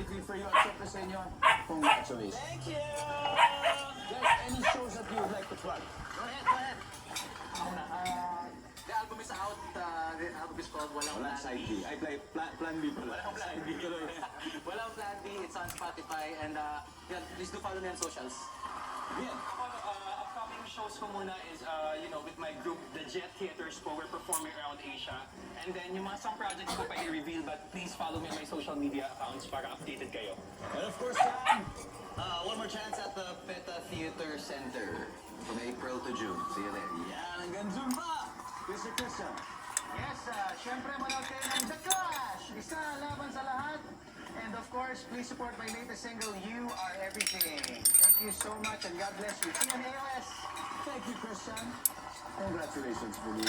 greatly for you at syempre sa inyo. Congratulations. Thank you! Guys, any shows that you would like to plug? Go ahead. Ako na. The album is out. The album is called Walang Walang Plan side B. B. I play plan B pala. Walang Plan B. Walang Plan B. It's on Spotify. And yeah, please do follow me on socials. Bien. Upcoming shows ko muna is, with my group, the Jet Theaters po, we're performing around Asia. And then yung mga song projects ko pa i-reveal, but please follow me on my social media accounts para updated kayo. And of course, Sam. One more chance at the PETA Theater Center from April to June. See you there. Yan, hanggang Zumba. Mr. Christian. Yes, syempre manood kayo ng The Clash! Isa laban sa lahat. And of course, please support my latest single, You Are Everything. Thank you so much and God bless you. See you on AOS! Thank you, Christian. Congratulations, Bulu.